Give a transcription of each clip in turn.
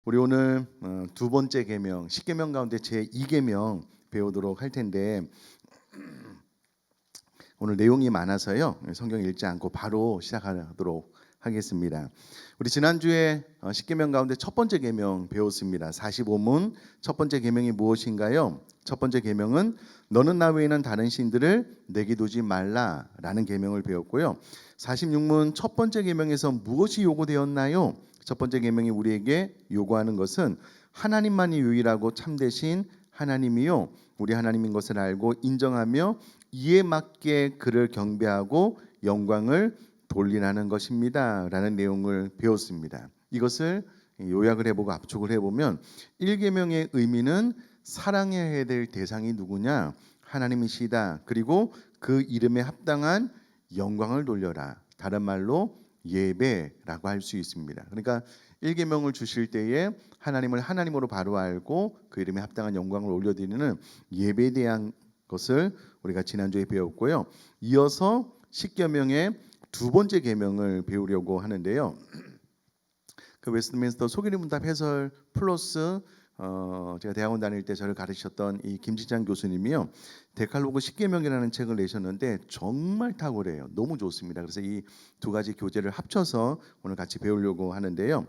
우리 오늘 두 번째 계명, 십계명 가운데 제 2계명 배우도록 할 텐데 오늘 내용이 많아서요. 성경 읽지 않고 바로 시작하도록 하겠습니다. 우리 지난주에 십계명 가운데 첫 번째 계명 배웠습니다. 45문 첫 번째 계명이 무엇인가요? 첫 번째 계명은 너는 나 외에는 다른 신들을 내게 두지 말라라는 계명을 배웠고요. 46문 첫 번째 계명에서 무엇이 요구되었나요? 첫 번째 계명이 우리에게 요구하는 것은 하나님만이 유일하고 참되신 하나님이요 우리 하나님인 것을 알고 인정하며 이에 맞게 그를 경배하고 영광을 돌리라는 것입니다 라는 내용을 배웠습니다. 이것을 요약을 해보고 압축을 해보면 1계명의 의미는 사랑해야 될 대상이 누구냐? 하나님이시다. 그리고 그 이름에 합당한 영광을 돌려라. 다른 말로 예배라고 할 수 있습니다. 그러니까 1계명을 주실 때에 하나님을 하나님으로 바로 알고 그 이름에 합당한 영광을 올려드리는 예배에 대한 것을 우리가 지난주에 배웠고요. 이어서 10계명의 두 번째 계명을 배우려고 하는데요. 그 웨스트민스터 소기문답 해설 플러스 제가 대학원 다닐 때 저를 가르치셨던 이 김지장 교수님이요. 데칼로그 10계명이라는 책을 내셨는데 정말 탁월해요. 너무 좋습니다. 그래서 이 두 가지 교재를 합쳐서 오늘 같이 배우려고 하는데요.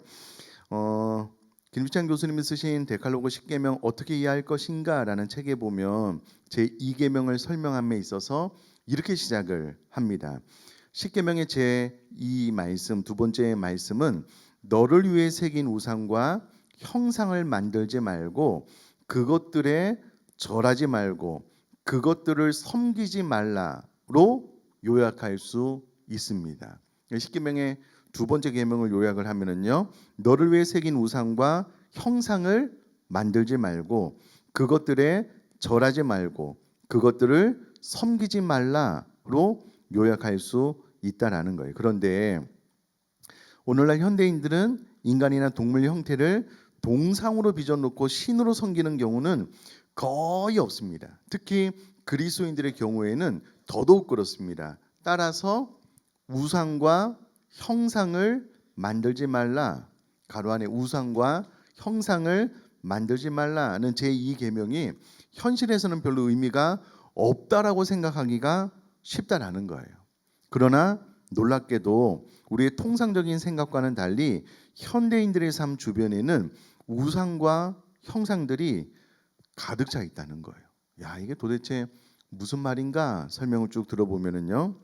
김지장 교수님이 쓰신 데칼로그 10계명 어떻게 이해할 것인가라는 책에 보면 제 2계명을 설명함에 있어서 이렇게 시작을 합니다. 10계명의 제 2 말씀, 두 번째 말씀은 너를 위해 새긴 우상과 형상을 만들지 말고 그것들에 절하지 말고 그것들을 섬기지 말라로 요약할 수 있습니다. 10계명의 두 번째 계명을 요약을 하면은요. 너를 위해 새긴 우상과 형상을 만들지 말고 그것들에 절하지 말고 그것들을 섬기지 말라로 요약할 수 있다라는 거예요. 그런데 오늘날 현대인들은 인간이나 동물 형태를 동상으로 빚어놓고 신으로 섬기는 경우는 거의 없습니다. 특히 그리스도인들의 경우에는 더더욱 그렇습니다. 따라서 우상과 형상을 만들지 말라. 가로 안에 우상과 형상을 만들지 말라는 제2계명이 현실에서는 별로 의미가 없다라고 생각하기가 쉽다라는 거예요. 그러나 놀랍게도 우리의 통상적인 생각과는 달리 현대인들의 삶 주변에는 우상과 형상들이 가득 차 있다는 거예요. 야, 이게 도대체 무슨 말인가 설명을 쭉 들어보면은요.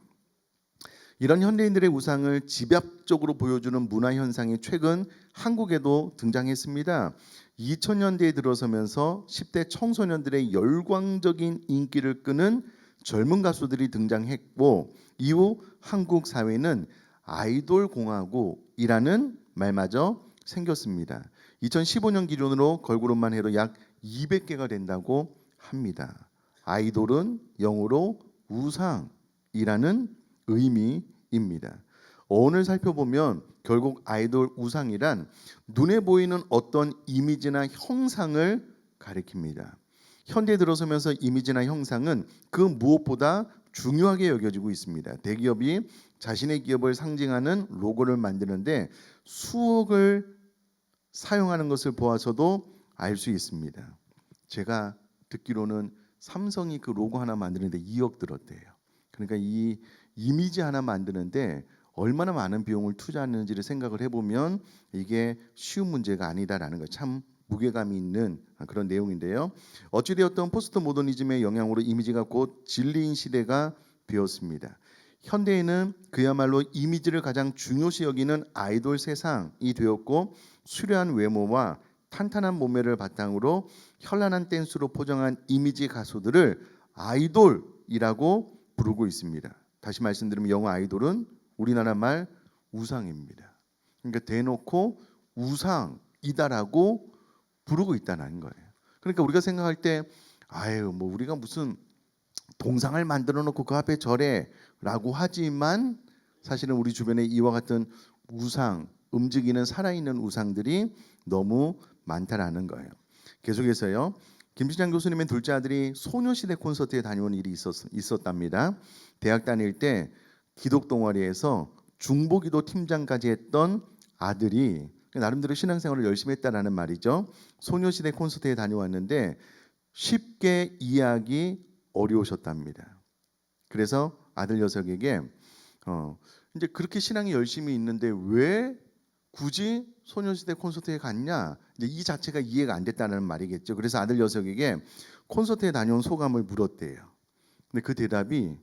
이런 현대인들의 우상을 집약적으로 보여주는 문화 현상이 최근 한국에도 등장했습니다. 2000년대에 들어서면서 10대 청소년들의 열광적인 인기를 끄는 젊은 가수들이 등장했고 이후 한국 사회는 아이돌 공화국이라는 말마저 생겼습니다. 2015년 기준으로 걸그룹만 해도 약 200개가 된다고 합니다. 아이돌은 영어로 우상이라는 의미입니다. 어원을 살펴보면 결국 아이돌 우상이란 눈에 보이는 어떤 이미지나 형상을 가리킵니다. 현대에 들어서면서 이미지나 형상은 그 무엇보다 중요하게 여겨지고 있습니다. 대기업이 자신의 기업을 상징하는 로고를 만드는데 수억을 사용하는 것을 보아서도 알 수 있습니다. 제가 듣기로는 삼성이 그 로고 하나 만드는데 2억 들었대요. 그러니까 이 이미지 하나 만드는데 얼마나 많은 비용을 투자하는지를 생각을 해보면 이게 쉬운 문제가 아니다라는 거 참 무게감이 있는 그런 내용인데요. 어찌되었던 포스트 모더니즘의 영향으로 이미지가 곧 진리인 시대가 되었습니다. 현대에는 그야말로 이미지를 가장 중요시 여기는 아이돌 세상이 되었고 수려한 외모와 탄탄한 몸매를 바탕으로 현란한 댄스로 포장한 이미지 가수들을 아이돌이라고 부르고 있습니다. 다시 말씀드리면 영어 아이돌은 우리나라 말 우상입니다. 그러니까 대놓고 우상이다라고 부르고 있다는 거예요. 그러니까 우리가 생각할 때 아유 뭐 우리가 무슨 동상을 만들어 놓고 그 앞에 절해라고 하지만 사실은 우리 주변에 이와 같은 우상, 움직이는 살아있는 우상들이 너무 많다라는 거예요. 계속해서요. 김지장 교수님의 둘째 아들이 소녀시대 콘서트에 다녀온 일이 있었답니다. 대학 다닐 때 기독 동아리에서 중보기도 팀장까지 했던 아들이 나름대로 신앙생활을 열심히 했다라는 말이죠. 소녀시대 콘서트에 다녀왔는데 쉽게 이해하기 어려우셨답니다. 그래서 아들 녀석에게 이제 그렇게 신앙이 열심히 있는데 왜 굳이 소녀시대 콘서트에 갔냐? 이제 이 자체가 이해가 안 됐다는 말이겠죠. 그래서 아들 녀석에게 콘서트에 다녀온 소감을 물었대요. 근데 그 대답이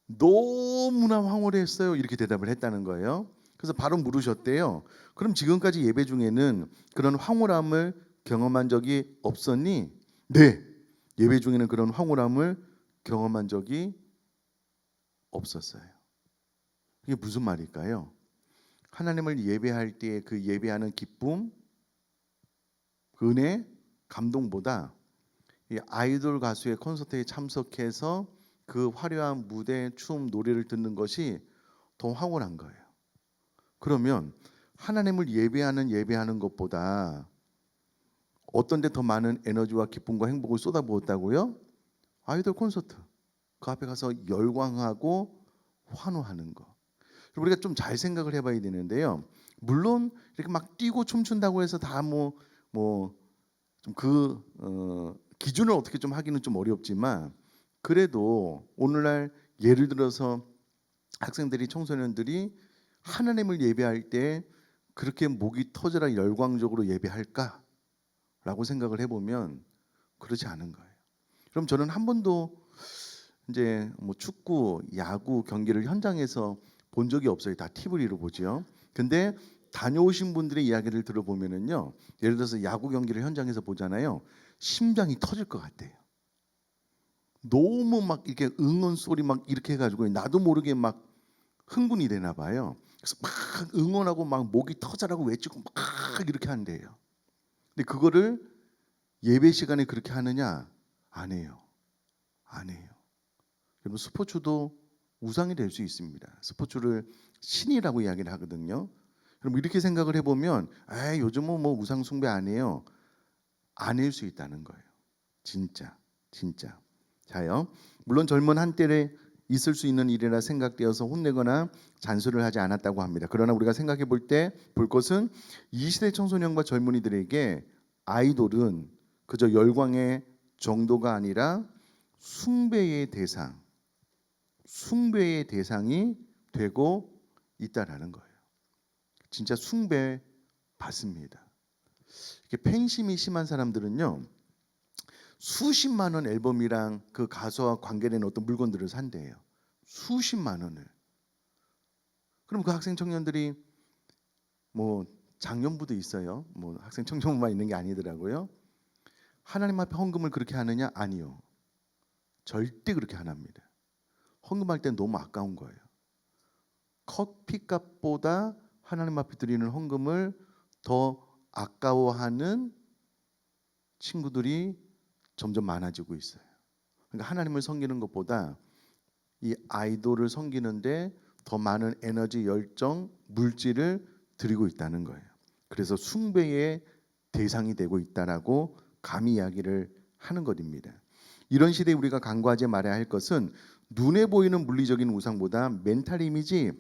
너무나 황홀했어요. 이렇게 대답을 했다는 거예요. 그래서 바로 물으셨대요. 그럼 지금까지 예배 중에는 그런 황홀함을 경험한 적이 없었니? 네. 예배 중에는 그런 황홀함을 경험한 적이 없었어요. 이게 무슨 말일까요? 하나님을 예배할 때 그 예배하는 기쁨, 그 은혜, 감동보다 이 아이돌 가수의 콘서트에 참석해서 그 화려한 무대, 춤, 노래를 듣는 것이 더 황홀한 거예요. 그러면 하나님을 예배하는 것보다 어떤 데 더 많은 에너지와 기쁨과 행복을 쏟아부었다고요? 아이돌 콘서트. 그 앞에 가서 열광하고 환호하는 거. 우리가 좀 잘 생각을 해봐야 되는데요. 물론 이렇게 막 뛰고 춤춘다고 해서 다 좀 기준을 어떻게 좀 하기는 좀 어렵지만 그래도 오늘날 예를 들어서 학생들이 청소년들이 하나님을 예배할 때 그렇게 목이 터져라 열광적으로 예배할까라고 생각을 해보면 그렇지 않은 거예요. 그럼 저는 한 번도 이제 축구, 야구 경기를 현장에서 본 적이 없어요. 다 TV로 보죠. 근데 다녀오신 분들의 이야기를 들어보면은요, 예를 들어서 야구 경기를 현장에서 보잖아요. 심장이 터질 것 같아요. 너무 막 이렇게 응원 소리 막 이렇게 해가지고 나도 모르게 막 흥분이 되나 봐요. 그래서 막 응원하고 막 목이 터져라고 외치고 막 이렇게 한대요. 근데 그거를 예배 시간에 그렇게 하느냐? 안 해요. 안 해요. 여러분 스포츠도 우상이 될 수 있습니다. 스포츠를 신이라고 이야기를 하거든요. 그럼 이렇게 생각을 해보면 요즘은 뭐 우상 숭배 안 해요. 아닐 수 있다는 거예요. 진짜. 자요. 물론 젊은 한때에 있을 수 있는 일이라 생각되어서 혼내거나 잔소리를 하지 않았다고 합니다. 그러나 우리가 생각해 볼 것은 이 시대 청소년과 젊은이들에게 아이돌은 그저 열광의 정도가 아니라 숭배의 대상이 되고 있다라는 거예요. 진짜 숭배 받습니다. 이렇게 팬심이 심한 사람들은요, 수십만 원 앨범이랑 그 가수와 관계된 어떤 물건들을 산대요. 수십만 원을. 그럼 그 학생 청년들이 장년부도 있어요. 학생 청년부만 있는 게 아니더라고요. 하나님 앞에 헌금을 그렇게 하느냐? 아니요. 절대 그렇게 안 합니다. 헌금할 때 너무 아까운 거예요. 커피값보다 하나님 앞에 드리는 헌금을 더 아까워하는 친구들이 점점 많아지고 있어요. 그러니까 하나님을 섬기는 것보다 이 아이돌을 섬기는데 더 많은 에너지, 열정, 물질을 드리고 있다는 거예요. 그래서 숭배의 대상이 되고 있다라고 감히 이야기를 하는 것입니다. 이런 시대에 우리가 간과하지 말아야 할 것은 눈에 보이는 물리적인 우상보다 멘탈 이미지,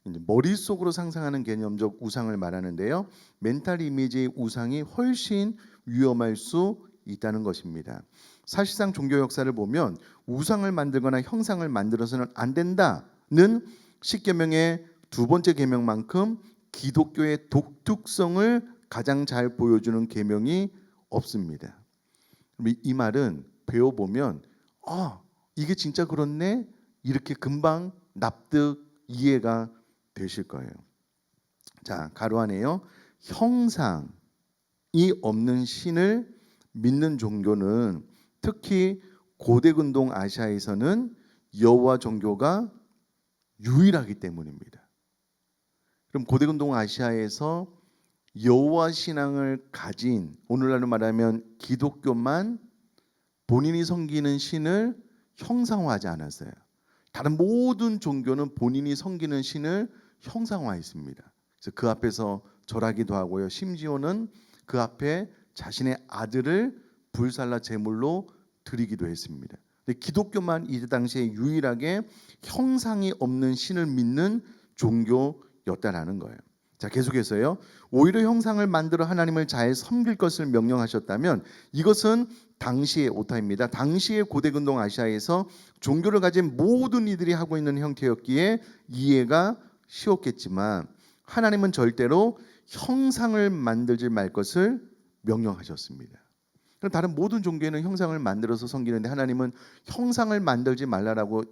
머릿속으로 상상하는 개념적 우상을 말하는데요. 멘탈 이미지 우상이 훨씬 위험할 수 있다는 것입니다. 사실상 종교 역사를 보면 우상을 만들거나 형상을 만들어서는 안 된다는 십계명의 두 번째 계명만큼 기독교의 독특성을 가장 잘 보여주는 계명이 없습니다. 이 말은 배워보면 이게 진짜 그렇네 이렇게 금방 납득 이해가 되실 거예요. 자, 가로 안에요. 형상이 없는 신을 믿는 종교는 특히 고대 근동 아시아에서는 여호와 종교가 유일하기 때문입니다. 그럼 고대 근동 아시아에서 여호와 신앙을 가진, 오늘날로 말하면 기독교만 본인이 섬기는 신을 형상화하지 않았어요. 다른 모든 종교는 본인이 섬기는 신을 형상화했습니다. 그래서 그 앞에서 절하기도 하고요. 심지어는 그 앞에 자신의 아들을 불살라 제물로 드리기도 했습니다. 근데 기독교만 이 당시에 유일하게 형상이 없는 신을 믿는 종교였다라는 거예요. 자, 계속해서요. 오히려 형상을 만들어 하나님을 잘 섬길 것을 명령하셨다면 이것은 당시의 오타입니다. 당시의 고대 근동 아시아에서 종교를 가진 모든 이들이 하고 있는 형태였기에 이해가 쉬웠겠지만 하나님은 절대로 형상을 만들지 말 것을 명령하셨습니다. 그럼 다른 모든 종교에는 형상을 만들어서 섬기는데 하나님은 형상을 만들지 말라라고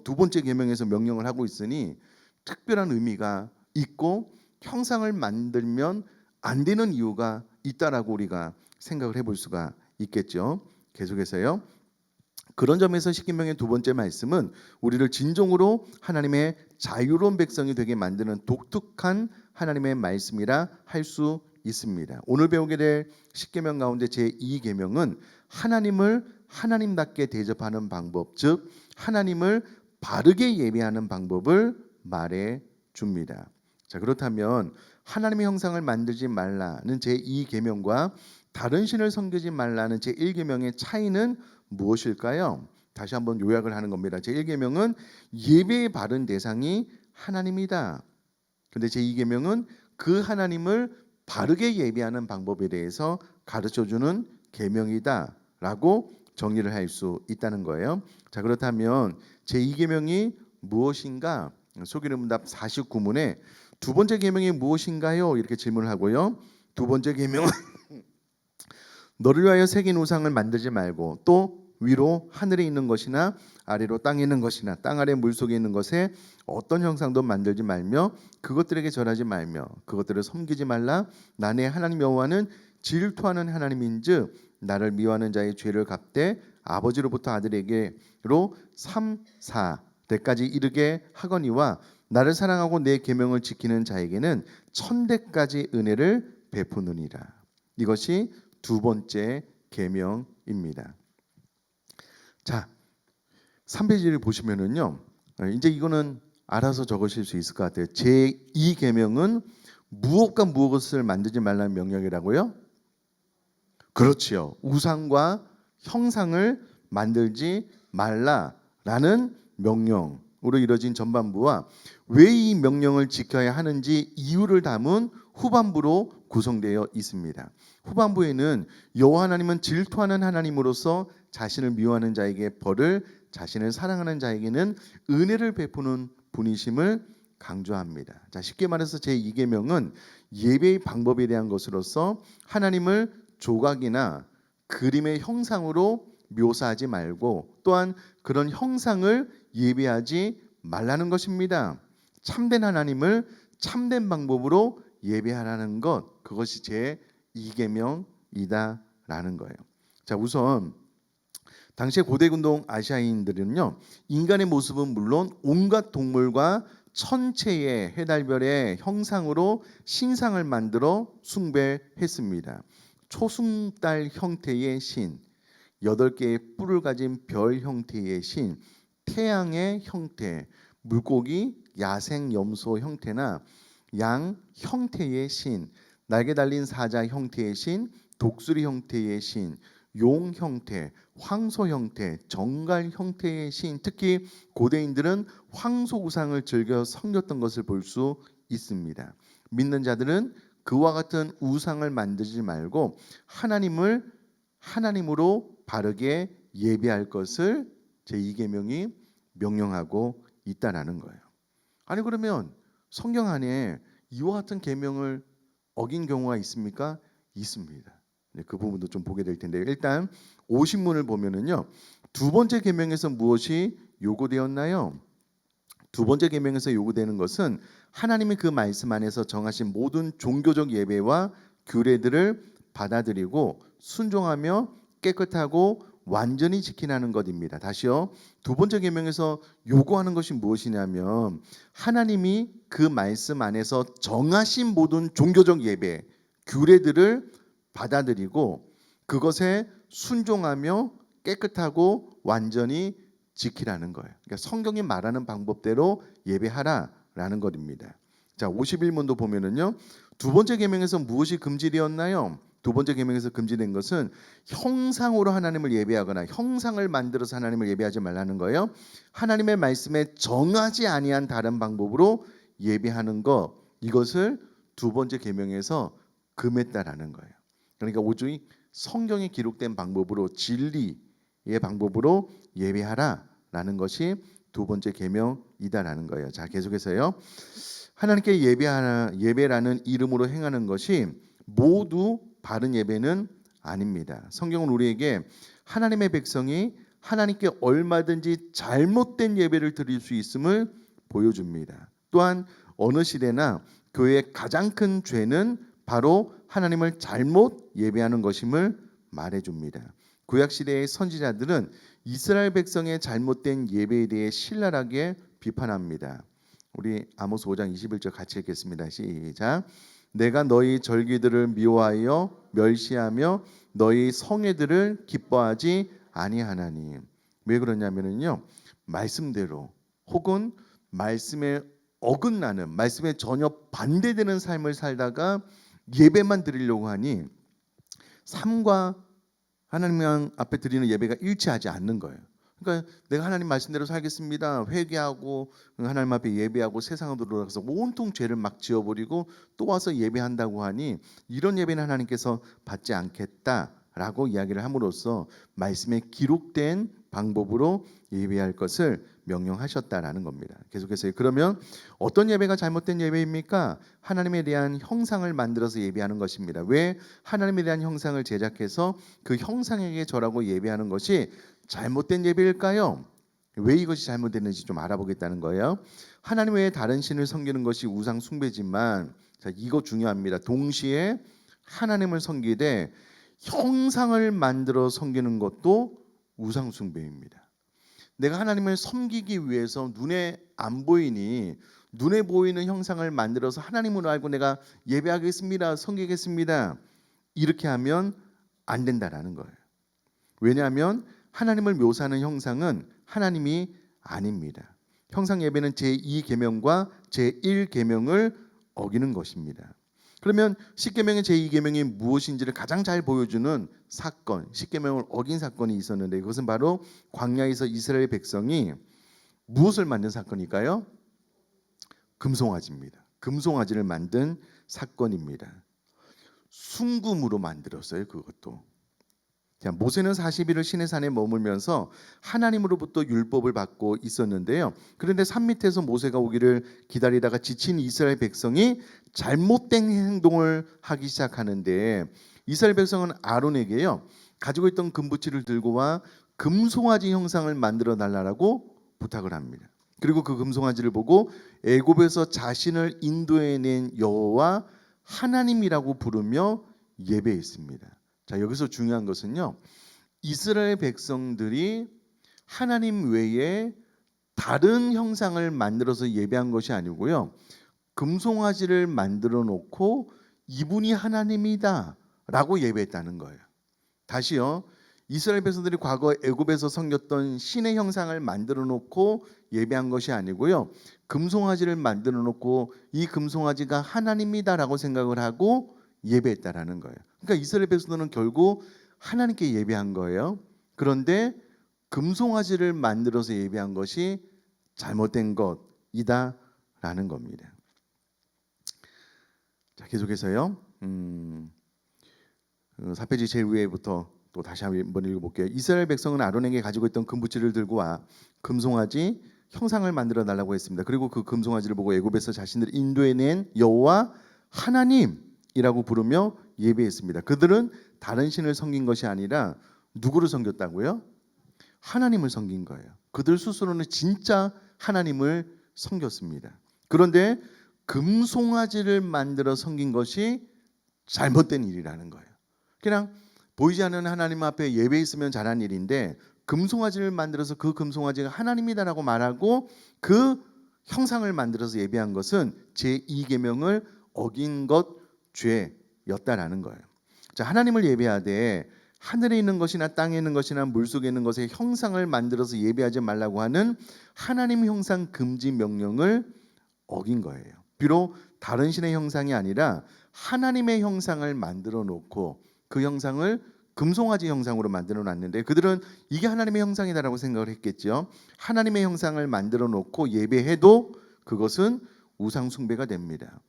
두 번째 계명에서 명령을 하고 있으니 특별한 의미가 있고 형상을 만들면 안 되는 이유가 있다라고 우리가 생각을 해볼 수가 있겠죠. 계속해서요. 그런 점에서 십계명의 두 번째 말씀은 우리를 진정으로 하나님의 자유로운 백성이 되게 만드는 독특한 하나님의 말씀이라 할 수 있습니다. 오늘 배우게 될 십계명 가운데 제2계명은 하나님을 하나님답게 대접하는 방법, 즉 하나님을 바르게 예배하는 방법을 말해 줍니다. 자, 그렇다면 하나님의 형상을 만들지 말라는 제2계명과 다른 신을 섬기지 말라는 제1계명의 차이는 무엇일까요? 다시 한번 요약을 하는 겁니다. 제1계명은 예배의 바른 대상이 하나님이다. 그런데 제2계명은 그 하나님을 바르게 예배하는 방법에 대해서 가르쳐주는 계명이다라고 정리를 할 수 있다는 거예요. 자, 그렇다면 제2계명이 무엇인가? 소개를 문답 49문에 두 번째 계명이 무엇인가요? 이렇게 질문을 하고요. 두 번째 계명은 너를 위하여 새긴 우상을 만들지 말고 또 위로 하늘에 있는 것이나 아래로 땅에 있는 것이나 땅 아래 물속에 있는 것에 어떤 형상도 만들지 말며 그것들에게 절하지 말며 그것들을 섬기지 말라. 나네 하나님 여호와는 질투하는 하나님인즉 나를 미워하는 자의 죄를 갚되 아버지로부터 아들에게로 3, 4대까지 이르게 하거니와 나를 사랑하고 내 계명을 지키는 자에게는 1000대까지 은혜를 베푸느니라. 이것이 두 번째 계명입니다. 자, 3페이지를 보시면은요. 이제 이거는 알아서 적으실 수 있을 것 같아요. 제2계명은 무엇과 무엇을 만들지 말라는 명령이라고요? 그렇지요. 우상과 형상을 만들지 말라라는 명령으로 이루어진 전반부와 왜 이 명령을 지켜야 하는지 이유를 담은 후반부로 구성되어 있습니다. 후반부에는 여호와 하나님은 질투하는 하나님으로서 자신을 미워하는 자에게 벌을, 자신을 사랑하는 자에게는 은혜를 베푸는 분이심을 강조합니다. 자, 쉽게 말해서 제2계명은 예배의 방법에 대한 것으로서 하나님을 조각이나 그림의 형상으로 묘사하지 말고 또한 그런 형상을 예배하지 말라는 것입니다. 참된 하나님을 참된 방법으로 예배하라는 것, 그것이 제2계명이다라는 거예요. 자, 우선 당시의 고대 근동 아시아인들은요, 인간의 모습은 물론 온갖 동물과 천체의 해달별의 형상으로 신상을 만들어 숭배했습니다. 초승달 형태의 신, 8개의 뿔을 가진 별 형태의 신, 태양의 형태, 물고기, 야생 염소 형태나 양 형태의 신, 날개 달린 사자 형태의 신, 독수리 형태의 신, 용 형태, 황소 형태, 정갈 형태의 신, 특히 고대인들은 황소 우상을 즐겨 섬겼던 것을 볼 수 있습니다. 믿는 자들은 그와 같은 우상을 만들지 말고 하나님을 하나님으로 바르게 예배할 것을 제2계명이 명령하고 있다라는 거예요. 아니 그러면 성경 안에 이와 같은 계명을 어긴 경우가 있습니까? 있습니다. 네, 그 부분도 좀 보게 될 텐데요. 일단 50문을 보면은요. 두 번째 계명에서 무엇이 요구되었나요? 두 번째 계명에서 요구되는 것은 하나님이 그 말씀 안에서 정하신 모든 종교적 예배와 규례들을 받아들이고 순종하며 깨끗하고 완전히 지키라는 것입니다. 다시요. 두 번째 계명에서 요구하는 것이 무엇이냐면 하나님이 그 말씀 안에서 정하신 모든 종교적 예배, 규례들을 받아들이고 그것에 순종하며 깨끗하고 완전히 지키라는 거예요. 그러니까 성경이 말하는 방법대로 예배하라라는 것입니다. 자, 51문도 보면은요. 두 번째 계명에서 무엇이 금지되었나요? 두 번째 계명에서 금지된 것은 형상으로 하나님을 예배하거나 형상을 만들어서 하나님을 예배하지 말라는 거예요. 하나님의 말씀에 정하지 아니한 다른 방법으로 예배하는 것, 이것을 두 번째 계명에서 금했다라는 거예요. 그러니까 오직 성경에 기록된 방법으로 진리의 방법으로 예배하라라는 것이 두 번째 계명이다라는 거예요. 자, 계속해서요. 하나님께 예배라는 이름으로 행하는 것이 모두 바른 예배는 아닙니다. 성경은 우리에게 하나님의 백성이 하나님께 얼마든지 잘못된 예배를 드릴 수 있음을 보여줍니다. 또한 어느 시대나 교회의 가장 큰 죄는 바로 하나님을 잘못 예배하는 것임을 말해줍니다. 구약 시대의 선지자들은 이스라엘 백성의 잘못된 예배에 대해 신랄하게 비판합니다. 우리 아모스 5장 21절 같이 읽겠습니다. 시작. 내가 너희 절기들을 미워하여 멸시하며 너희 성회들을 기뻐하지 아니하나니. 왜 그러냐면요, 말씀대로 혹은 말씀에 어긋나는, 말씀에 전혀 반대되는 삶을 살다가 예배만 드리려고 하니 삶과 하나님 앞에 드리는 예배가 일치하지 않는 거예요. 그러니까 내가 하나님 말씀대로 살겠습니다, 회개하고 하나님 앞에 예배하고 세상으로 돌아가서 온통 죄를 막 지어버리고 또 와서 예배한다고 하니 이런 예배는 하나님께서 받지 않겠다라고 이야기를 함으로써 말씀에 기록된 방법으로 예배할 것을 명령하셨다라는 겁니다. 계속해서 그러면 어떤 예배가 잘못된 예배입니까? 하나님에 대한 형상을 만들어서 예배하는 것입니다. 왜 하나님에 대한 형상을 제작해서 그 형상에게 절하고 예배하는 것이 잘못된 예배일까요? 왜 이것이 잘못됐는지 좀 알아보겠다는 거예요. 하나님 외에 다른 신을 섬기는 것이 우상 숭배지만, 자, 이거 중요합니다. 동시에 하나님을 섬기되 형상을 만들어 섬기는 것도 우상 숭배입니다. 내가 하나님을 섬기기 위해서 눈에 안 보이니 눈에 보이는 형상을 만들어서 하나님으로 알고 내가 예배하겠습니다, 섬기겠습니다, 이렇게 하면 안 된다라는 거예요. 왜냐하면 하나님을 묘사하는 형상은 하나님이 아닙니다. 형상 예배는 제2계명과 제1계명을 어기는 것입니다. 그러면 10계명의 제2계명이 무엇인지를 가장 잘 보여주는 사건, 10계명을 어긴 사건이 있었는데 그것은 바로 광야에서 이스라엘 백성이 무엇을 만든 사건일까요? 금송아지입니다. 금송아지를 만든 사건입니다. 순금으로 만들었어요. 그것도. 자, 모세는 40일을 시내산에 머물면서 하나님으로부터 율법을 받고 있었는데요. 그런데 산 밑에서 모세가 오기를 기다리다가 지친 이스라엘 백성이 잘못된 행동을 하기 시작하는데 이스라엘 백성은 아론에게요, 가지고 있던 금부치를 들고 와 금송아지 형상을 만들어 달라고 부탁을 합니다. 그리고 그 금송아지를 보고 애굽에서 자신을 인도해낸 여호와 하나님이라고 부르며 예배했습니다. 자, 여기서 중요한 것은요, 이스라엘 백성들이 하나님 외에 다른 형상을 만들어서 예배한 것이 아니고요, 금송아지를 만들어 놓고 이분이 하나님이다 라고 예배했다는 거예요. 다시요, 이스라엘 백성들이 과거 애굽에서 섬겼던 신의 형상을 만들어 놓고 예배한 것이 아니고요, 금송아지를 만들어 놓고 이 금송아지가 하나님이다 라고 생각을 하고 예배했다라는 거예요. 그러니까 이스라엘 백성들은 결국 하나님께 예배한 거예요. 그런데 금송아지를 만들어서 예배한 것이 잘못된 것이다라는 겁니다. 자, 계속해서요. 4페이지 제일 위에부터 또 다시 한번 읽어볼게요. 이스라엘 백성은 아론에게 가지고 있던 금부치를 들고 와 금송아지 형상을 만들어 달라고 했습니다. 그리고 그 금송아지를 보고 애굽에서 자신들을 인도해낸 여호와 하나님이라고 부르며 예배했습니다. 그들은 다른 신을 섬긴 것이 아니라 누구를 섬겼다고요? 하나님을 섬긴 거예요. 그들 스스로는 진짜 하나님을 섬겼습니다. 그런데 금송아지를 만들어 섬긴 것이 잘못된 일이라는 거예요. 그냥 보이지 않는 하나님 앞에 예배 있으면 잘한 일인데 금송아지를 만들어서 그 금송아지가 하나님이다라고 말하고 그 형상을 만들어서 예배한 것은 제2계명을 어긴 것 죄였다라는 거예요. 자, 하나님을 예배하되 하늘에 있는 것이나 땅에 있는 것이나 물속에 있는 것의 형상을 만들어서 예배하지 말라고 하는 하나님 형상 금지 명령을 어긴 거예요. 비록 다른 신의 형상이 아니라 하나님의 형상을 만들어 놓고 그 형상을 금송아지 형상으로 만들어 놨는데 그들은 이게 하나님의 형상이다라고 생각을 했겠죠. 하나님의 형상을 만들어 놓고 예배해도 그것은 우상 숭배가 됩니다.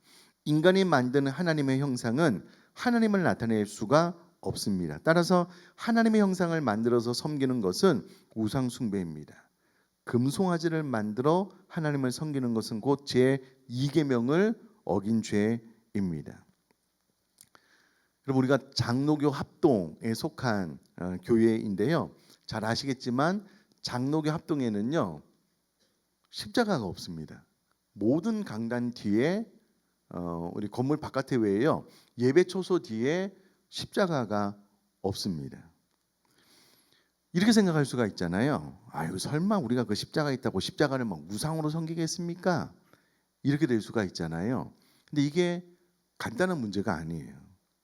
인간이 만드는 하나님의 형상은 하나님을 나타낼 수가 없습니다. 따라서 하나님의 형상을 만들어서 섬기는 것은 우상 숭배입니다. 금송아지를 만들어 하나님을 섬기는 것은 곧 제2계명을 어긴 죄입니다. 그럼 우리가 장로교 합동에 속한 교회인데요. 잘 아시겠지만 장로교 합동에는요, 십자가가 없습니다. 모든 강단 뒤에 우리 건물 바깥에 외에요, 예배 초소 뒤에 십자가가 없습니다. 이렇게 생각할 수가 있잖아요. 아유, 설마 우리가 그 십자가 있다고 십자가를 막 우상으로 섬기겠습니까? 이렇게 될 수가 있잖아요. 근데 이게 간단한 문제가 아니에요.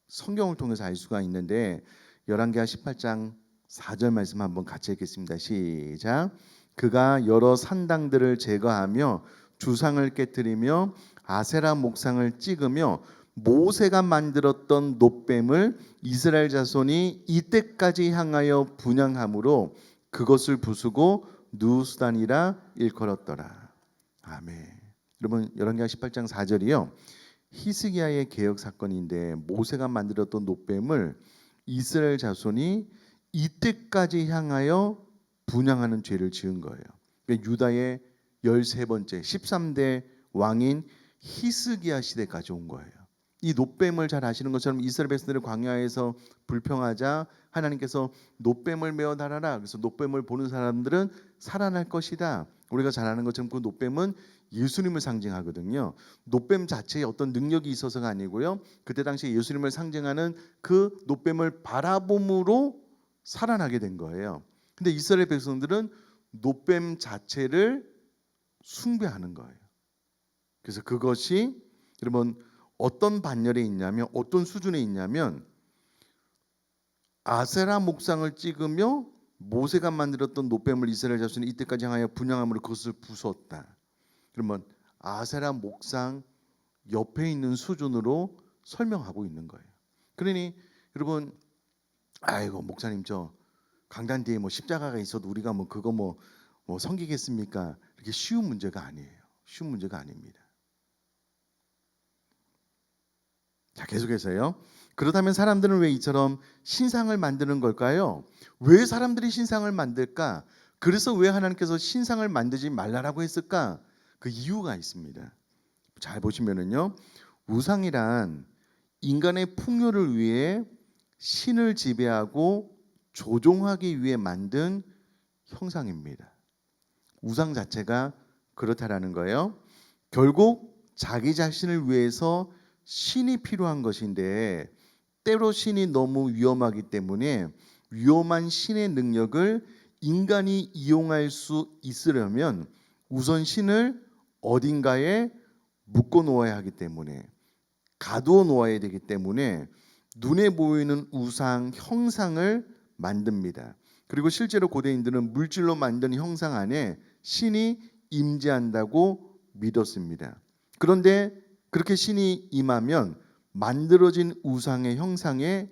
성경을 통해서 알 수가 있는데 열왕기하 18장 4절 말씀 한번 같이 읽겠습니다. 시작. 그가 여러 산당들을 제거하며 주상을 깨뜨리며 아세라 목상을 찍으며 모세가 만들었던 놋뱀을 이스라엘 자손이 이때까지 향하여 분향함으로 그것을 부수고 누수단이라 일컬었더라. 아멘. 여러분, 열왕기하 18장 4절이요, 히스기야의 개혁 사건인데 모세가 만들었던 놋뱀을 이스라엘 자손이 이때까지 향하여 분향하는 죄를 지은 거예요. 그러니까 유다의 13번째 13대 왕인 히스기야 시대까지 온 거예요. 이 놋뱀을 잘 아시는 것처럼 이스라엘 백성들이 광야에서 불평하자 하나님께서 놋뱀을 메어 달아라. 그래서 놋뱀을 보는 사람들은 살아날 것이다. 우리가 잘 아는 것처럼 그 놋뱀은 예수님을 상징하거든요. 놋뱀 자체에 어떤 능력이 있어서가 아니고요, 그때 당시에 예수님을 상징하는 그 놋뱀을 바라봄으로 살아나게 된 거예요. 근데 이스라엘 백성들은 놋뱀 자체를 숭배하는 거예요. 그래서 그것이 여러분 어떤 반열에 있냐면, 어떤 수준에 있냐면, 아세라 목상을 찍으며 모세가 만들었던 놋뱀을 이스라엘 자손이 이때까지 향하여 분향함으로 그것을 부수었다. 그러면 아세라 목상 옆에 있는 수준으로 설명하고 있는 거예요. 그러니 여러분, 아이고 목사님 저 강단 뒤에 뭐 십자가가 있어도 우리가 뭐 그거 뭐 섬기겠습니까? 이렇게 쉬운 문제가 아니에요. 쉬운 문제가 아닙니다. 자, 계속해서요. 그렇다면 사람들은 왜 이처럼 신상을 만드는 걸까요? 왜 사람들이 신상을 만들까? 그래서 왜 하나님께서 신상을 만들지 말라라고 했을까? 그 이유가 있습니다. 잘 보시면은요, 우상이란 인간의 풍요를 위해 신을 지배하고 조종하기 위해 만든 형상입니다. 우상 자체가 그렇다라는 거예요. 결국 자기 자신을 위해서 신이 필요한 것인데, 때로 신이 너무 위험하기 때문에 위험한 신의 능력을 인간이 이용할 수 있으려면 우선 신을 어딘가에 묶어 놓아야 하기 때문에, 가두어 놓아야 되기 때문에 눈에 보이는 우상 형상을 만듭니다. 그리고 실제로 고대인들은 물질로 만든 형상 안에 신이 임재한다고 믿었습니다. 그런데 그렇게 신이 임하면 만들어진 우상의 형상에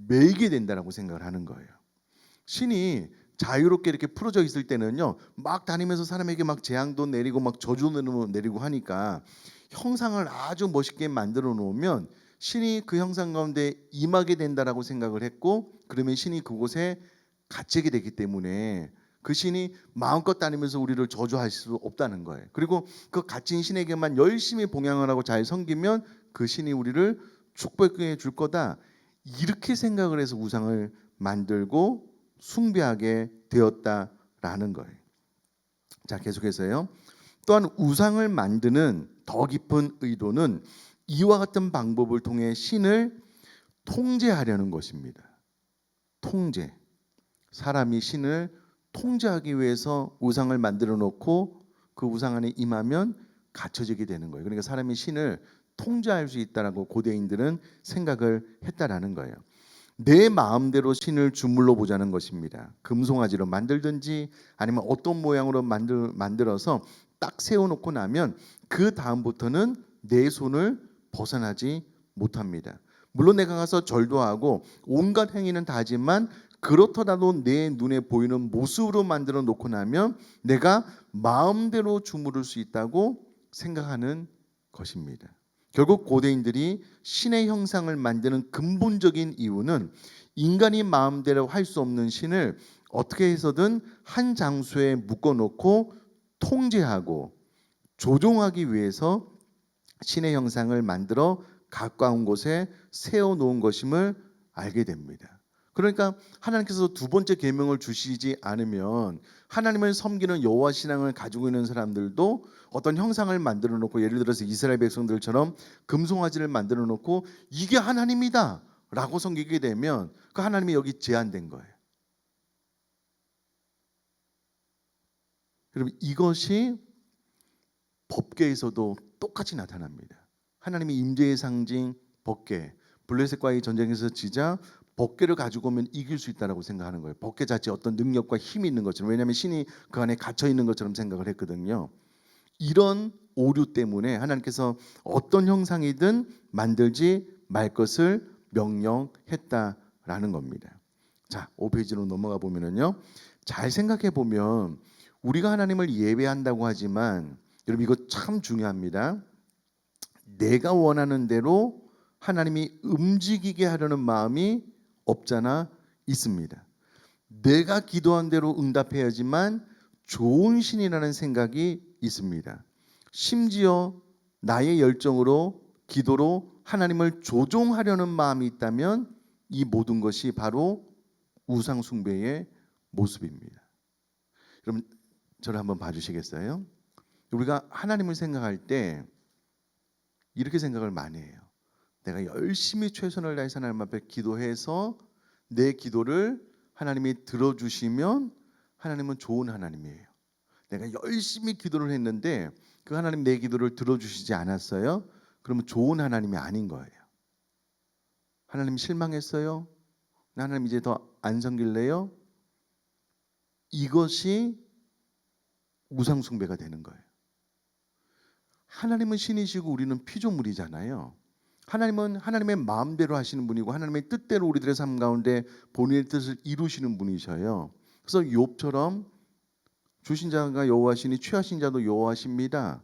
매이게 된다라고 생각을 하는 거예요. 신이 자유롭게 이렇게 풀어져 있을 때는요, 막 다니면서 사람에게 막 재앙도 내리고 막 저주도 내리고 하니까 형상을 아주 멋있게 만들어 놓으면 신이 그 형상 가운데 임하게 된다라고 생각을 했고, 그러면 신이 그곳에 갇히게 되기 때문에 그 신이 마음껏 다니면서 우리를 저주할 수 없다는 거예요. 그리고 그 갇힌 신에게만 열심히 봉양을 하고 잘 섬기면 그 신이 우리를 축복해 줄 거다, 이렇게 생각을 해서 우상을 만들고 숭배하게 되었다라는 거예요. 자, 계속해서요. 또한 우상을 만드는 더 깊은 의도는 이와 같은 방법을 통해 신을 통제하려는 것입니다. 통제. 사람이 신을 통제하기 위해서 우상을 만들어 놓고 그 우상 안에 임하면 갇혀지게 되는 거예요. 그러니까 사람이 신을 통제할 수 있다라고 고대인들은 생각을 했다라는 거예요. 내 마음대로 신을 주물러 보자는 것입니다. 금송아지로 만들든지 아니면 어떤 모양으로 만들어서 딱 세워놓고 나면 그 다음부터는 내 손을 벗어나지 못합니다. 물론 내가 가서 절도 하고 온갖 행위는 다 하지만 그렇더라도 내 눈에 보이는 모습으로 만들어 놓고 나면 내가 마음대로 주무를 수 있다고 생각하는 것입니다. 결국 고대인들이 신의 형상을 만드는 근본적인 이유는 인간이 마음대로 할 수 없는 신을 어떻게 해서든 한 장소에 묶어놓고 통제하고 조종하기 위해서 신의 형상을 만들어 가까운 곳에 세워놓은 것임을 알게 됩니다. 그러니까 하나님께서 두 번째 계명을 주시지 않으면 하나님을 섬기는 여호와 신앙을 가지고 있는 사람들도 어떤 형상을 만들어 놓고, 예를 들어서 이스라엘 백성들처럼 금송아지를 만들어 놓고 이게 하나님이다 라고 섬기게 되면 그 하나님이 여기 제한된 거예요. 여러분, 이것이 법궤에서도 똑같이 나타납니다. 하나님의 임재의 상징 법궤, 블레셋과의 전쟁에서 지자 법궤를 가지고 오면 이길 수 있다라고 생각하는 거예요. 법궤 자체에 어떤 능력과 힘이 있는 것처럼, 왜냐하면 신이 그 안에 갇혀 있는 것처럼 생각을 했거든요. 이런 오류 때문에 하나님께서 어떤 형상이든 만들지 말 것을 명령했다라는 겁니다. 자, 5페이지로 넘어가 보면은요. 잘 생각해 보면 우리가 하나님을 예배한다고 하지만 여러분, 이거 참 중요합니다. 내가 원하는 대로 하나님이 움직이게 하려는 마음이 없잖아 있습니다. 내가 기도한 대로 응답해야지만 좋은 신이라는 생각이 있습니다. 심지어 나의 열정으로, 기도로 하나님을 조종하려는 마음이 있다면 이 모든 것이 바로 우상 숭배의 모습입니다. 여러분, 저를 한번 봐주시겠어요? 우리가 하나님을 생각할 때 이렇게 생각을 많이 해요. 내가 열심히 최선을 다해서 하나님 앞에 기도해서 내 기도를 하나님이 들어주시면 하나님은 좋은 하나님이에요. 내가 열심히 기도를 했는데 그 하나님 내 기도를 들어주시지 않았어요? 그러면 좋은 하나님이 아닌 거예요. 하나님 실망했어요? 하나님 이제 더 안 섬길래요? 이것이 우상 숭배가 되는 거예요. 하나님은 신이시고 우리는 피조물이잖아요. 하나님은 하나님의 마음대로 하시는 분이고 하나님의 뜻대로 우리들의 삶 가운데 본인의 뜻을 이루시는 분이셔요. 그래서 욥처럼 주신 자가 여호와시니 취하신 자도 여호와십니다.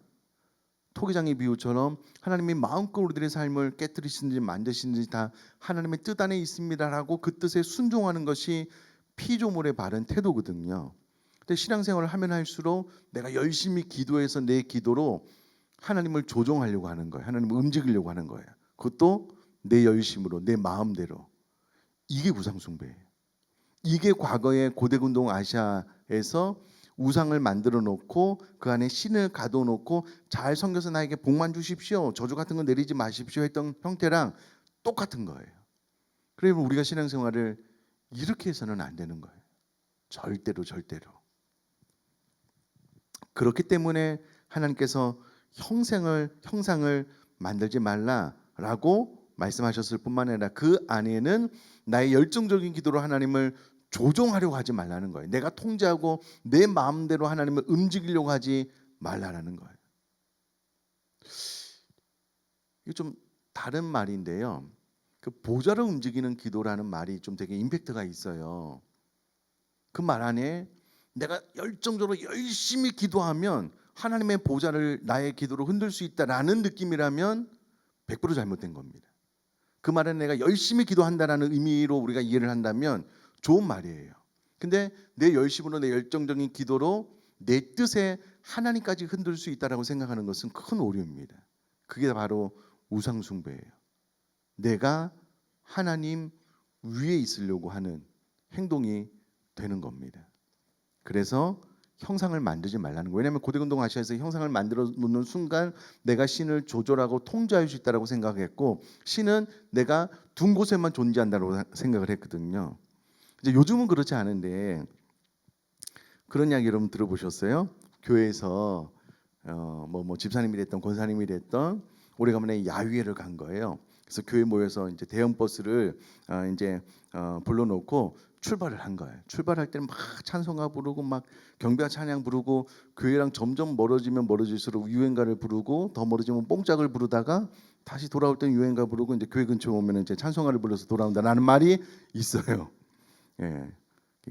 토기장의 비유처럼 하나님이 마음껏 우리들의 삶을 깨뜨리시든지 만드시든지 다 하나님의 뜻 안에 있습니다라고 그 뜻에 순종하는 것이 피조물의 바른 태도거든요. 근데 신앙생활을 하면 할수록 내가 열심히 기도해서 내 기도로 하나님을 조종하려고 하는 거예요. 하나님을 움직이려고 하는 거예요. 그것도 내 열심으로, 내 마음대로. 이게 우상 숭배예요. 이게 과거에 고대근동 아시아에서 우상을 만들어 놓고 그 안에 신을 가둬 놓고 잘 섬겨서 나에게 복만 주십시오, 저주 같은 거 내리지 마십시오 했던 형태랑 똑같은 거예요. 그래서 우리가 신앙생활을 이렇게 해서는 안 되는 거예요. 절대로. 그렇기 때문에 하나님께서 형상을 만들지 말라라고 말씀하셨을 뿐만 아니라 그 안에는 나의 열정적인 기도로 하나님을 조종하려고 하지 말라는 거예요. 내가 통제하고 내 마음대로 하나님을 움직이려고 하지 말라는 거예요. 이게 좀 다른 말인데요. 그 보좌를 움직이는 기도라는 말이 좀 되게 임팩트가 있어요. 그 말 안에 내가 열정적으로 열심히 기도하면 하나님의 보좌를 나의 기도로 흔들 수 있다라는 느낌이라면 100% 잘못된 겁니다. 그 말은 내가 열심히 기도한다라는 의미로 우리가 이해를 한다면 좋은 말이에요. 근데 내 열심으로, 내 열정적인 기도로 내 뜻에 하나님까지 흔들 수 있다라고 생각하는 것은 큰 오류입니다. 그게 바로 우상 숭배예요. 내가 하나님 위에 있으려고 하는 행동이 되는 겁니다. 그래서 형상을 만들지 말라는 거예요. 왜냐하면 고대근동 아시아에서 형상을 만들어 놓는 순간 내가 신을 조절하고 통제할 수 있다고 생각했고, 신은 내가 둔 곳에만 존재한다고 생각을 했거든요. 이제 요즘은 그렇지 않은데, 그런 이야기 여러분 들어보셨어요? 교회에서 집사님이 됐던 권사님이 됐던 오래간만에 야유회를 간 거예요. 그래서 교회 모여서 이제 대형 버스를 불러놓고 출발을 한 거예요. 출발할 때는 막 찬송가 부르고 막 경배와 찬양 부르고, 교회랑 점점 멀어지면 멀어질수록 유행가를 부르고, 더 멀어지면 뽕짝을 부르다가 다시 돌아올 때는 유행가 부르고, 이제 교회 근처에 오면 이제 찬송가를 불러서 돌아온다라는 말이 있어요. 예,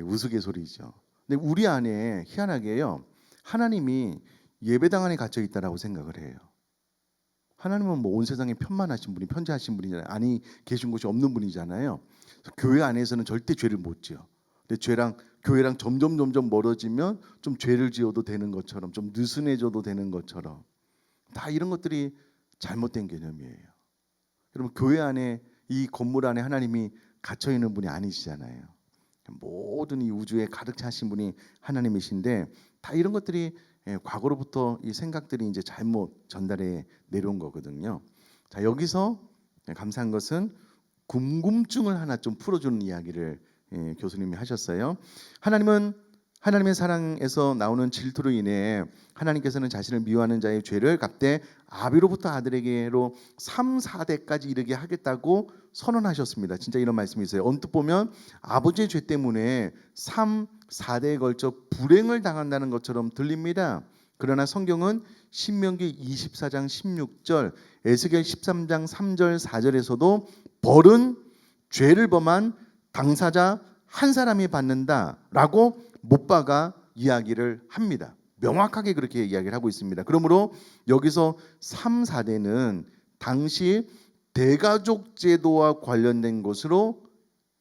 우스갯소리죠. 근데 우리 안에 희한하게요, 하나님이 예배당 안에 갇혀 있다라고 생각을 해요. 하나님은 뭐 온 세상에 편만하신 분이 편지하신 분이잖아요. 아니 계신 곳이 없는 분이잖아요. 교회 안에서는 절대 죄를 못 지어. 근데 교회랑 점점 멀어지면 좀 죄를 지어도 되는 것처럼, 좀 느슨해져도 되는 것처럼, 다 이런 것들이 잘못된 개념이에요. 여러분, 교회 안에, 이 건물 안에 하나님이 갇혀 있는 분이 아니시잖아요. 모든 이 우주에 가득 차신 분이 하나님이신데, 다 이런 것들이 과거로부터 이 생각들이 이제 잘못 전달해 내려온 거거든요. 자, 여기서 감사한 것은 궁금증을 하나 좀 풀어주는 이야기를 교수님이 하셨어요. 하나님의 사랑에서 나오는 질투로 인해 하나님께서는 자신을 미워하는 자의 죄를 갚되 아비로부터 아들에게로 3, 4대까지 이르게 하겠다고 선언하셨습니다. 진짜 이런 말씀이 있어요. 언뜻 보면 아버지의 죄 때문에 3, 4대에 걸쳐 불행을 당한다는 것처럼 들립니다. 그러나 성경은 신명기 24장 16절, 에스겔 13장 3절 4절에서도 벌은 죄를 범한 당사자 한 사람이 받는다라고 못 박아 이야기를 합니다. 명확하게 그렇게 이야기를 하고 있습니다. 그러므로 여기서 3, 4대는 당시 대가족 제도와 관련된 것으로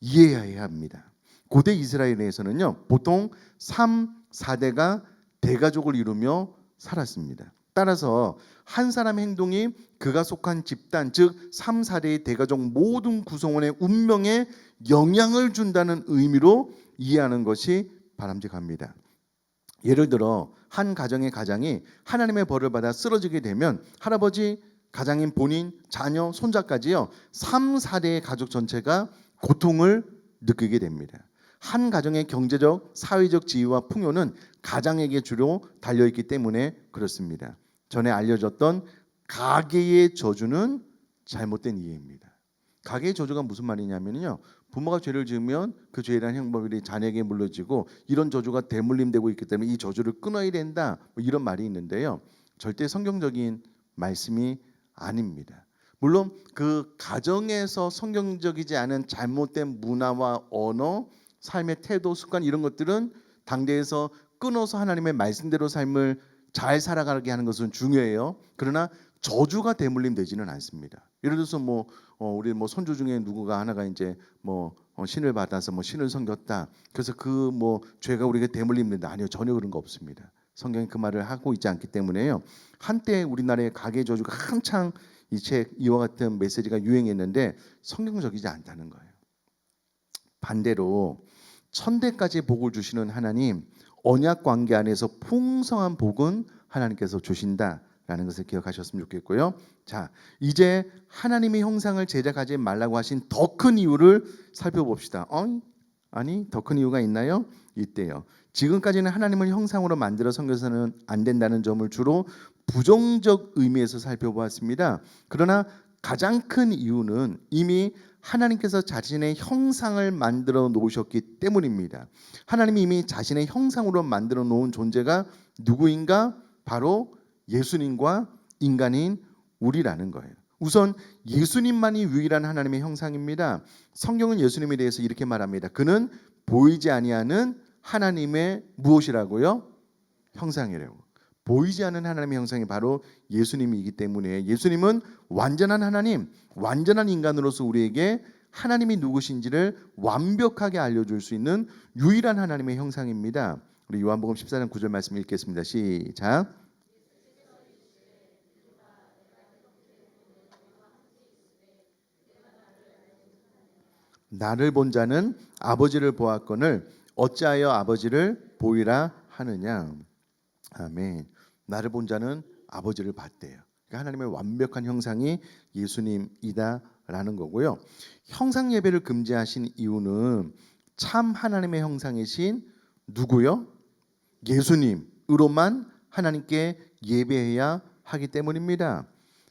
이해해야 합니다. 고대 이스라엘에서는요, 보통 3, 4대가 대가족을 이루며 살았습니다. 따라서 한 사람의 행동이 그가 속한 집단, 즉 3, 4대의 대가족 모든 구성원의 운명에 영향을 준다는 의미로 이해하는 것이 바람직합니다. 예를 들어 한 가정의 가장이 하나님의 벌을 받아 쓰러지게 되면 할아버지, 가장인 본인, 자녀, 손자까지요, 3, 4대의 가족 전체가 고통을 느끼게 됩니다. 한 가정의 경제적, 사회적 지위와 풍요는 가장에게 주로 달려있기 때문에 그렇습니다. 전에 알려졌던 가계의 저주는 잘못된 이해입니다. 가계의 저주가 무슨 말이냐면요, 부모가 죄를 지으면 그 죄에 대한 형벌이 자녀에게 물려지고 이런 저주가 대물림되고 있기 때문에 이 저주를 끊어야 된다, 뭐 이런 말이 있는데요, 절대 성경적인 말씀이 아닙니다. 물론 그 가정에서 성경적이지 않은 잘못된 문화와 언어, 삶의 태도, 습관, 이런 것들은 당대에서 끊어서 하나님의 말씀대로 삶을 잘 살아가게 하는 것은 중요해요. 그러나 저주가 대물림되지는 않습니다. 예를 들어서 우리 손주 중에 누구가 하나가 이제 신을 받아서 신을 섬겼다, 그래서 그 죄가 우리에게 대물림된다, 아니요, 전혀 그런 거 없습니다. 성경이 그 말을 하고 있지 않기 때문에요. 한때 우리나라의 가계 저주가 한창 이와 같은 메시지가 유행했는데 성경적이지 않다는 거예요. 반대로 천대까지 복을 주시는 하나님, 언약 관계 안에서 풍성한 복은 하나님께서 주신다라는 것을 기억하셨으면 좋겠고요. 자, 이제 하나님의 형상을 제작하지 말라고 하신 더 큰 이유를 살펴봅시다. 아니, 더 큰 이유가 있나요? 있대요. 지금까지는 하나님을 형상으로 만들어 섬겨서는 안 된다는 점을 주로 부정적 의미에서 살펴보았습니다. 그러나 가장 큰 이유는 이미 하나님께서 자신의 형상을 만들어 놓으셨기 때문입니다. 하나님이 이미 자신의 형상으로 만들어 놓은 존재가 누구인가? 바로 예수님과 인간인 우리라는 거예요. 우선 예수님만이 유일한 하나님의 형상입니다. 성경은 예수님에 대해서 이렇게 말합니다. 그는 보이지 아니하는 하나님의 무엇이라고요? 형상이라고. 보이지 않는 하나님의 형상이 바로 예수님이기 때문에 예수님은 완전한 하나님, 완전한 인간으로서 우리에게 하나님이 누구신지를 완벽하게 알려줄 수 있는 유일한 하나님의 형상입니다. 우리 요한복음 14장 9절 말씀 읽겠습니다. 시작. 나를 본 자는 아버지를 보았거늘 어찌하여 아버지를 보이라 하느냐. 아멘. 나를 본 자는 아버지를 봤대요. 그러니까 하나님의 완벽한 형상이 예수님이다라는 거고요. 형상 예배를 금지하신 이유는 참 하나님의 형상이신 누구요? 예수님으로만 하나님께 예배해야 하기 때문입니다.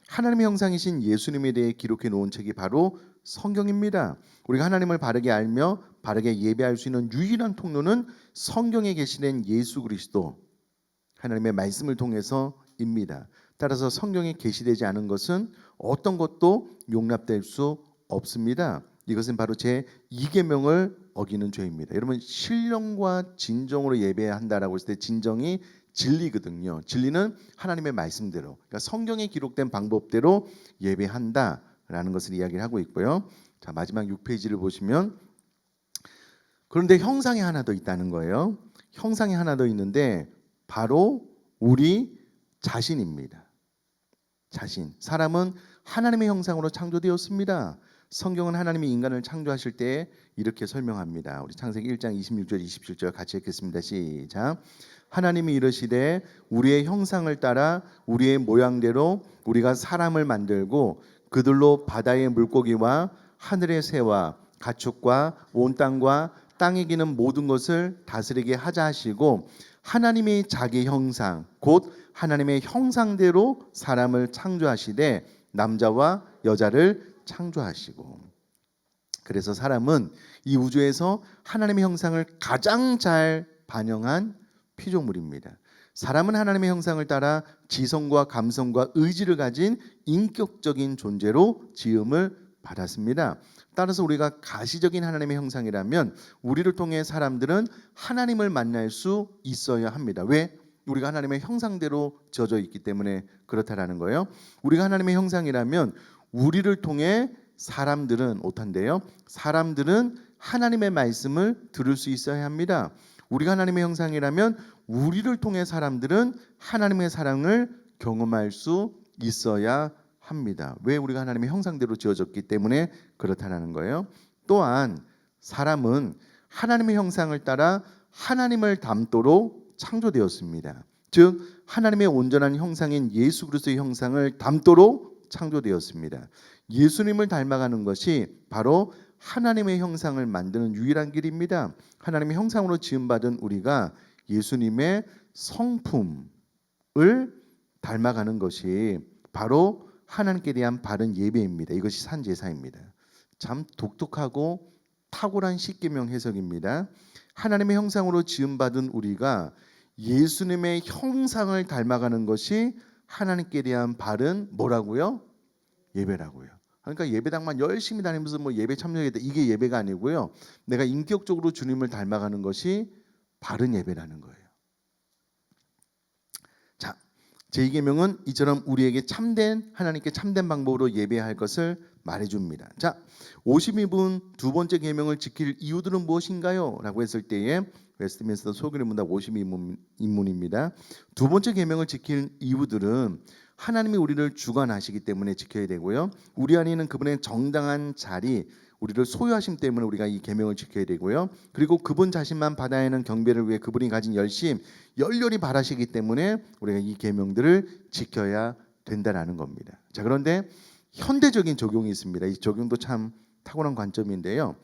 하나님의 형상이신 예수님에 대해 기록해 놓은 책이 바로 성경입니다. 우리가 하나님을 바르게 알며 바르게 예배할 수 있는 유일한 통로는 성경에 계시된 예수 그리스도, 하나님의 말씀을 통해서입니다. 따라서 성경에 계시되지 않은 것은 어떤 것도 용납될 수 없습니다. 이것은 바로 제 2계명을 어기는 죄입니다. 여러분, 신령과 진정으로 예배해야 한다라고 했을 때 진정이 진리거든요. 진리는 하나님의 말씀대로, 그러니까 성경에 기록된 방법대로 예배한다라는 것을 이야기를 하고 있고요. 자, 마지막 6페이지를 보시면 그런데 형상이 하나 더 있다는 거예요. 형상이 하나 더 있는데 바로 우리 자신입니다. 자신. 사람은 하나님의 형상으로 창조되었습니다. 성경은 하나님이 인간을 창조하실 때 이렇게 설명합니다. 우리 창세기 1장 26절 27절 같이 읽겠습니다. 시작. 하나님이 이르시되 우리의 형상을 따라 우리의 모양대로 우리가 사람을 만들고 그들로 바다의 물고기와 하늘의 새와 가축과 온 땅과 땅에 기는 모든 것을 다스리게 하자 하시고 하나님이 자기 형상 곧 하나님의 형상대로 사람을 창조하시되 남자와 여자를 창조하시고, 그래서 사람은 이 우주에서 하나님의 형상을 가장 잘 반영한 피조물입니다. 사람은 하나님의 형상을 따라 지성과 감성과 의지를 가진 인격적인 존재로 지음을 받았습니다. 따라서 우리가 가시적인 하나님의 형상이라면 우리를 통해 사람들은 하나님을 만날 수 있어야 합니다. 왜? 우리가 하나님의 형상대로 지어져 있기 때문에 그렇다라는 거예요. 우리가 하나님의 형상이라면 우리를 통해 사람들은 오탄데요. 사람들은 하나님의 말씀을 들을 수 있어야 합니다. 우리가 하나님의 형상이라면 우리를 통해 사람들은 하나님의 사랑을 경험할 수 있어야 합니다. 왜? 우리가 하나님의 형상대로 지어졌기 때문에 그렇다는 거예요. 또한 사람은 하나님의 형상을 따라 하나님을 닮도록 창조되었습니다. 즉 하나님의 온전한 형상인 예수 그리스도의 형상을 닮도록 창조되었습니다. 예수님을 닮아가는 것이 바로 하나님의 형상을 만드는 유일한 길입니다. 하나님의 형상으로 지음받은 우리가 예수님의 성품을 닮아가는 것이 바로 하나님께 대한 바른 예배입니다. 이것이 산제사입니다. 참 독특하고 탁월한 십계명 해석입니다. 하나님의 형상으로 지음받은 우리가 예수님의 형상을 닮아가는 것이 하나님께 대한 바른 뭐라고요? 예배라고요. 그러니까 예배당만 열심히 다니면서 뭐 예배 참여했다, 이게 예배가 아니고요. 내가 인격적으로 주님을 닮아가는 것이 바른 예배라는 거예요. 자, 제2계명은 이처럼 우리에게 참된 하나님께 참된 방법으로 예배할 것을 말해줍니다. 자, 52분 두 번째 계명을 지킬 이유들은 무엇인가요? 라고 했을 때에 웨스트민스터 소규리 문답 52인문입니다. 두 번째 계명을 지킬 이유들은 하나님이 우리를 주관하시기 때문에 지켜야 되고요. 우리 안에 있는 그분의 정당한 자리, 우리를 소유하심 때문에 우리가 이 계명을 지켜야 되고요. 그리고 그분 자신만 받아야 하는 경배를 위해 그분이 가진 열심, 열렬히 바라시기 때문에 우리가 이 계명들을 지켜야 된다라는 겁니다. 자, 그런데 현대적인 적용이 있습니다. 이 적용도 참 탁월한 관점인데요.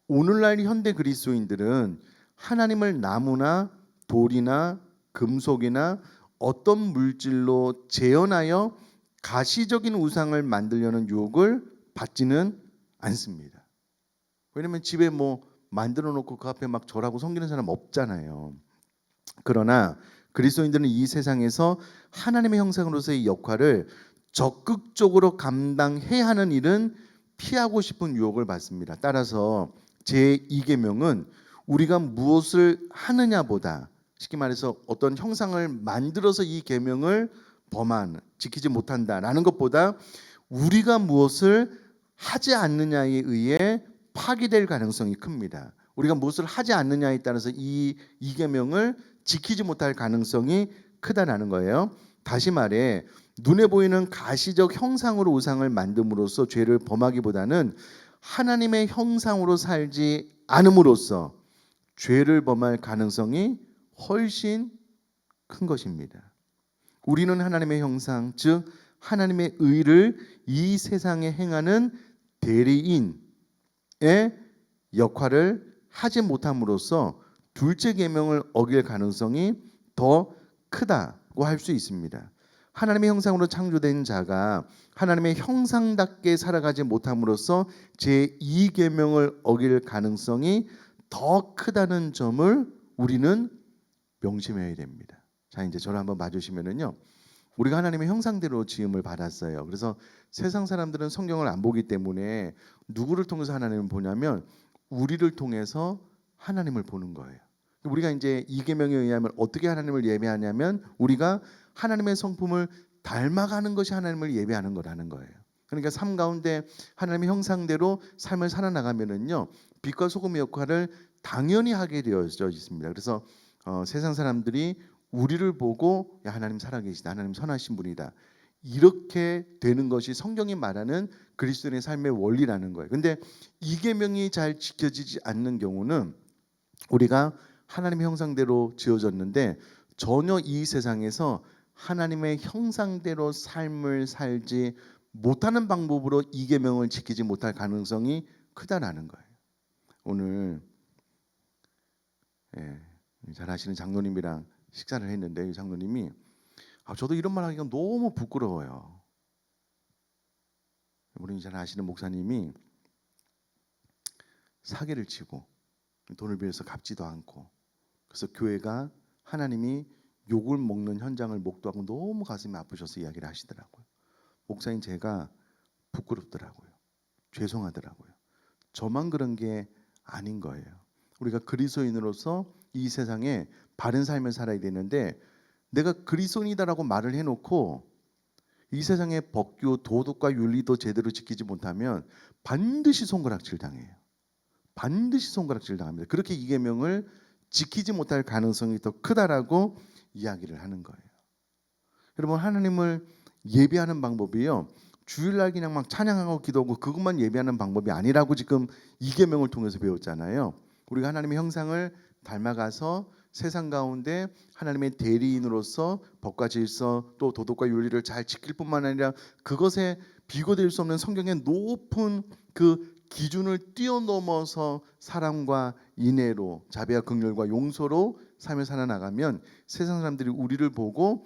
오늘날 현대 그리스도인들은 하나님을 나무나 돌이나 금속이나 어떤 물질로 재현하여 가시적인 우상을 만들려는 유혹을 받지는 않습니다. 왜냐하면 집에 뭐 만들어 놓고 그 앞에 막 절하고 섬기는 사람 없잖아요. 그러나 그리스도인들은 이 세상에서 하나님의 형상으로서의 역할을 적극적으로 감당해야 하는 일은 피하고 싶은 유혹을 받습니다. 따라서 제2계명은 우리가 무엇을 하느냐보다, 쉽게 말해서 어떤 형상을 만들어서 이 계명을 지키지 못한다라는 것보다 우리가 무엇을 하지 않느냐에 의해 파기될 가능성이 큽니다. 우리가 무엇을 하지 않느냐에 따라서 이 계명을 지키지 못할 가능성이 크다라는 거예요. 다시 말해 눈에 보이는 가시적 형상으로 우상을 만듦으로써 죄를 범하기보다는 하나님의 형상으로 살지 않음으로써 죄를 범할 가능성이 훨씬 큰 것입니다. 우리는 하나님의 형상, 즉 하나님의 의를 이 세상에 행하는 대리인의 역할을 하지 못함으로써 둘째 계명을 어길 가능성이 더 크다고 할 수 있습니다. 하나님의 형상으로 창조된 자가 하나님의 형상답게 살아가지 못함으로써 제2계명을 어길 가능성이 더 크다는 점을 우리는 명심해야 됩니다. 자, 이제 저를 한번 봐주시면은요, 우리가 하나님의 형상대로 지음을 받았어요. 그래서 세상 사람들은 성경을 안 보기 때문에 누구를 통해서 하나님을 보냐면 우리를 통해서 하나님을 보는 거예요. 우리가 이제 이 계명에 의하면 어떻게 하나님을 예배하냐면 우리가 하나님의 성품을 닮아가는 것이 하나님을 예배하는 거라는 거예요. 그러니까 삶 가운데 하나님의 형상대로 삶을 살아나가면은요 빛과 소금의 역할을 당연히 하게 되어져 있습니다. 그래서 세상 사람들이 우리를 보고 야 하나님 살아계시다, 하나님 선하신 분이다 이렇게 되는 것이 성경이 말하는 그리스도인의 삶의 원리라는 거예요. 근데 이 계명이 잘 지켜지지 않는 경우는 우리가 하나님의 형상대로 지어졌는데 전혀 이 세상에서 하나님의 형상대로 삶을 살지 못하는 방법으로 이 계명을 지키지 못할 가능성이 크다라는 거예요. 오늘 잘 아시는 장로님이랑 식사를 했는데 이 장로님이 저도 이런 말 하기가 너무 부끄러워요. 우리 잘 아시는 목사님이 사기를 치고 돈을 빌려서 갚지도 않고 그래서 교회가 하나님이 욕을 먹는 현장을 목도하고 너무 가슴이 아프셔서 이야기를 하시더라고요. 목사님 제가 부끄럽더라고요. 죄송하더라고요. 저만 그런 게 아닌 거예요. 우리가 그리스도인으로서 이 세상에 바른 삶을 살아야 되는데 내가 그리스도인이다라고 말을 해놓고 이 세상의 법규, 도덕과 윤리도 제대로 지키지 못하면 반드시 손가락질 당해요. 반드시 손가락질 당합니다. 그렇게 이 계명을 지키지 못할 가능성이 더 크다라고 이야기를 하는 거예요. 여러분 하나님을 예배하는 방법이요. 주일날 그냥 막 찬양하고 기도하고 그것만 예배하는 방법이 아니라고 지금 이 계명을 통해서 배웠잖아요. 우리가 하나님의 형상을 닮아가서 세상 가운데 하나님의 대리인으로서 법과 질서 또 도덕과 윤리를 잘 지킬 뿐만 아니라 그것에 비교될 수 없는 성경의 높은 그 기준을 뛰어넘어서 사랑과 인애로 자비와 긍휼과 용서로 삶을 살아나가면 세상 사람들이 우리를 보고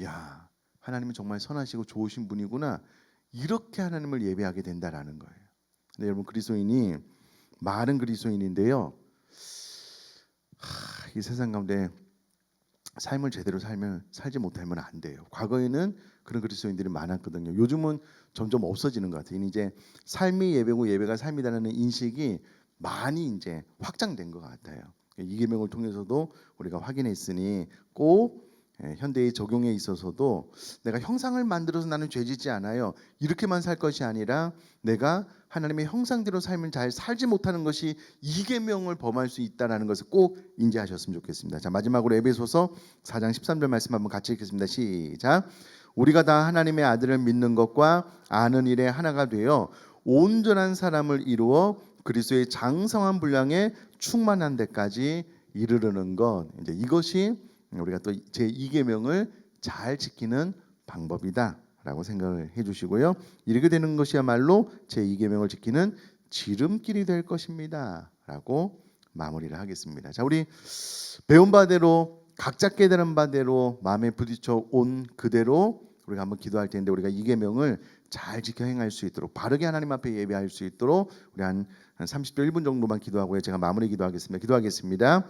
야 하나님은 정말 선하시고 좋으신 분이구나 이렇게 하나님을 예배하게 된다라는 거예요. 근데 여러분 그리스도인이 말은 그리스도인인데요. 이 세상 가운데 삶을 제대로 살지 못하면 안 돼요. 과거에는 그런 그리스도인들이 많았거든요. 요즘은 점점 없어지는 것 같아요. 이제 삶이 예배고 예배가 삶이라는 인식이 많이 이제 확장된 것 같아요. 이 계명을 통해서도 우리가 확인했으니 꼭 현대의 적용에 있어서도 내가 형상을 만들어서 나는 죄짓지 않아요. 이렇게만 살 것이 아니라 내가 하나님의 형상대로 삶을 잘 살지 못하는 것이 이 계명을 범할 수 있다라는 것을 꼭 인지하셨으면 좋겠습니다. 자 마지막으로 에베소서 4장 13절 말씀 한번 같이 읽겠습니다. 시작. 우리가 다 하나님의 아들을 믿는 것과 아는 일에 하나가 되어 온전한 사람을 이루어 그리스도의 장성한 분량에 충만한 데까지 이르르는 것. 이제 이것이 우리가 또 제2 계명을 잘 지키는 방법이다라고 생각을 해주시고요. 이렇게 되는 것이야말로 제2 계명을 지키는 지름길이 될 것입니다라고 마무리를 하겠습니다. 자, 우리 배운 바대로 각자 깨달은 바대로 마음에 부딪혀 온 그대로 우리가 한번 기도할 텐데 우리가 이 계명을 잘 지켜 행할 수 있도록 바르게 하나님 앞에 예배할 수 있도록 우리 한 30초 1분 정도만 기도하고요. 제가 마무리 기도하겠습니다.